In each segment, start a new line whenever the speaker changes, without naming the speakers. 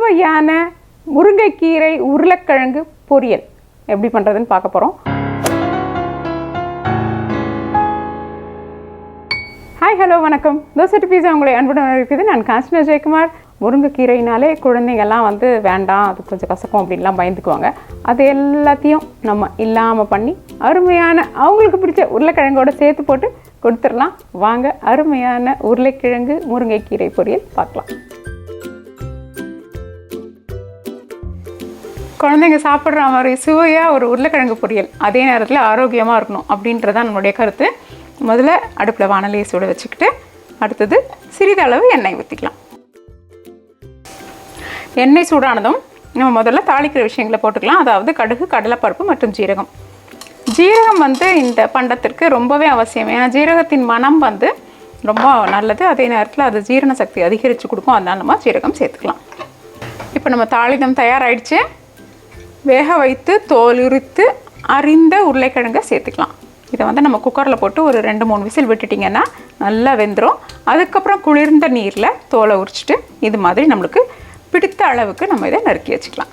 சுவையான முருங்கைக்கீரை உருளைக்கிழங்கு பொரியல் எப்படி பண்ணுறதுன்னு பார்க்க போகிறோம். ஹாய், ஹலோ, வணக்கம். தோசை டு பீஸா உங்களை அன்புடன் இருக்குது. நான் காஞ்சனா ஜெயக்குமார். முருங்கைக்கீரைனாலே குழந்தைங்கள்லாம் வேண்டாம், அது கொஞ்சம் கசக்கும் அப்படின்லாம் பயந்துக்குவாங்க. அது எல்லாத்தையும் நம்ம இல்லாமல் பண்ணி அருமையான அவங்களுக்கு பிடிச்ச உருளைக்கிழங்கோட சேர்த்து போட்டு கொடுத்துடலாம். வாங்க, அருமையான உருளைக்கிழங்கு முருங்கைக்கீரை பொரியல் பார்க்கலாம். குழந்தைங்க சாப்பிட்ற மாதிரி சுவையாக ஒரு உருளைக்கிழங்கு பொரியல், அதே நேரத்தில் ஆரோக்கியமாக இருக்கணும் அப்படின்றதான் நம்மளுடைய கருத்து. முதல்ல அடுப்பில் வானலியை சுட வச்சுக்கிட்டு அடுத்தது சிறிதளவு எண்ணெய் ஊற்றிக்கலாம். எண்ணெய் சூடானதும் நம்ம முதல்ல தாளிக்கிற விஷயங்களை போட்டுக்கலாம். அதாவது கடுகு, கடலைப்பருப்பு மற்றும் ஜீரகம். ஜீரகம் இந்த பண்டத்திற்கு ரொம்பவே அவசியம். ஏன்னா ஜீரகத்தின் மனம் ரொம்ப நல்லது. அதே நேரத்தில் அது ஜீரண சக்தி அதிகரித்து கொடுக்கும். அதனால் நம்ம ஜீரகம் சேர்த்துக்கலாம். இப்போ நம்ம தாளிதம் தயாராகிடுச்சு. வேக வைத்து தோல் உரித்து அரிந்த உருளைக்கிழங்கை சேர்த்துக்கலாம். இதை நம்ம குக்கரில் போட்டு ஒரு 2-3 விசில் விட்டுட்டிங்கன்னா நல்லா வெந்துடும். அதுக்கப்புறம் குளிர்ந்த நீரில் தோலை உரிச்சிட்டு இது மாதிரி நம்மளுக்கு பிடித்த அளவுக்கு நம்ம இதை நறுக்கி வச்சுக்கலாம்.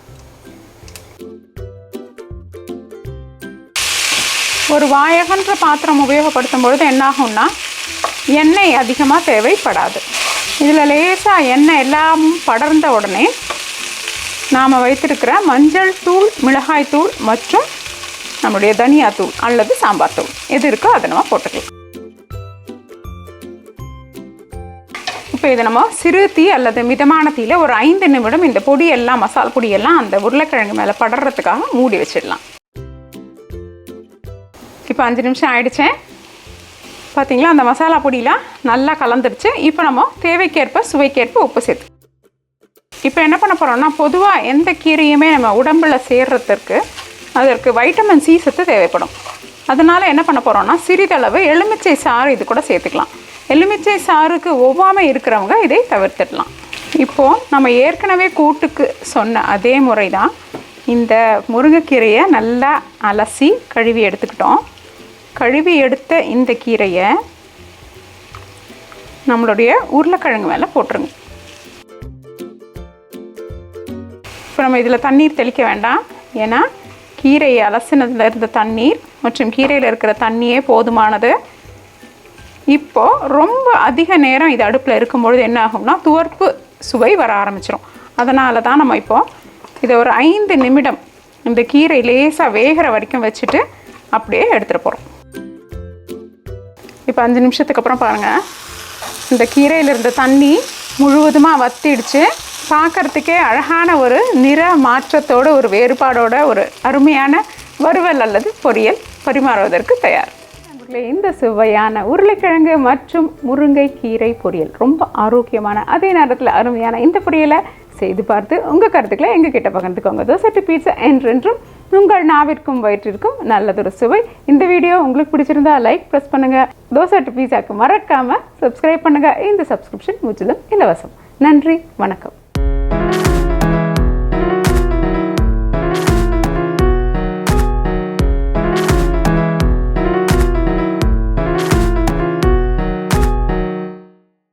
ஒரு வாயகன்ற பாத்திரம் உபயோகப்படுத்தும் பொழுது என்னாகும்னா எண்ணெய் அதிகமாக தேவைப்படாது. இதில் லேசாக எண்ணெய் எல்லாமும் படர்ந்த உடனே நாம் வைத்திருக்கிற மஞ்சள் தூள், மிளகாய் தூள் மற்றும் நம்முடைய தனியா தூள் அல்லது சாம்பார் தூள் எது இருக்கோ அதை நம்ம போட்டுக்கலாம். இப்போ இதை நம்ம சிறு தீ அல்லது மிதமான தீயில் ஒரு 5 நிமிடம் இந்த பொடியெல்லாம், மசாலா பொடியெல்லாம் அந்த உருளைக்கிழங்கு மேலே படறதுக்காக மூடி வச்சிடலாம். இப்போ 5 நிமிஷம் ஆயிடுச்சேன். பார்த்தீங்களா, அந்த மசாலா பொடியெலாம் நல்லா கலந்துடுச்சு. இப்போ நம்ம தேவைக்கேற்ப சுவைக்கேற்ப உப்பு சேர்த்து இப்போ என்ன பண்ண போகிறோம்னா, பொதுவாக எந்த கீரையுமே நம்ம உடம்பில் சேர்றதுக்கு அதற்கு வைட்டமின் சி சத்து தேவைப்படும். அதனால் என்ன பண்ண போகிறோம்னா, சிறிதளவு எலுமிச்சை சாறு இது கூட சேர்த்துக்கலாம். எலுமிச்சை சாறுக்கு ஒவ்வாமை இருக்கிறவங்க இதை தவிர்த்துடலாம். இப்போது நம்ம ஏற்கனவே கூட்டுக்கு சொன்ன அதே முறை தான் இந்த முருங்கைக்கீரையை நல்லா அலசி கழுவி எடுத்துக்கிட்டோம். கழுவி எடுத்த இந்த கீரையை நம்மளுடைய உருளைக்கிழங்கு மேலே போட்டுருங்க. இப்போ நம்ம இதில் தண்ணீர் தெளிக்க வேண்டாம். ஏன்னா கீரையை அலசினதில் இருந்த தண்ணீர் மற்றும் கீரையில் இருக்கிற தண்ணியே போதுமானது. இப்போது ரொம்ப அதிக நேரம் இது அடுப்பில் இருக்கும்பொழுது என்ன ஆகும்னா துவர்ப்பு சுவை வர ஆரம்பிச்சிடும். அதனால தான் நம்ம இப்போது இதை ஒரு 5 நிமிடம் இந்த கீரை லேசாக வேகிற வரைக்கும் வச்சுட்டு அப்படியே எடுத்துகிட்டு போகிறோம். இப்போ 5 நிமிஷத்துக்கு அப்புறம் பாருங்கள், இந்த கீரையில் இருந்த தண்ணி முழுவதுமாக வத்திடுச்சு. பார்க்குறதுக்கே அழகான ஒரு நிற மாற்றத்தோடு, ஒரு வேறுபாடோட ஒரு அருமையான வறுவல் அல்லது பொரியல் பரிமாறுவதற்கு தயார். இந்த சுவையான உருளைக்கிழங்கு மற்றும் முருங்கைக்கீரை பொரியல் ரொம்ப ஆரோக்கியமான, அதே நேரத்தில் அருமையான இந்த பொரியலை செய்து பார்த்து உங்கள் கருத்துக்களை எங்ககிட்ட பகிர்ந்துக்கோங்க. தோசை டு பீஸா என்றென்றும் உங்கள் நாவிற்கும் வயிற்றிற்கும் நல்லதொரு சுவை. இந்த வீடியோ உங்களுக்கு பிடிச்சிருந்தா லைக் ப்ரெஸ் பண்ணுங்கள். தோசை டு பீஸாக்கு மறக்காமல் சப்ஸ்கிரைப் பண்ணுங்கள். இந்த சப்ஸ்கிரிப்ஷன் முற்றிலும் இலவசம். நன்றி, வணக்கம்.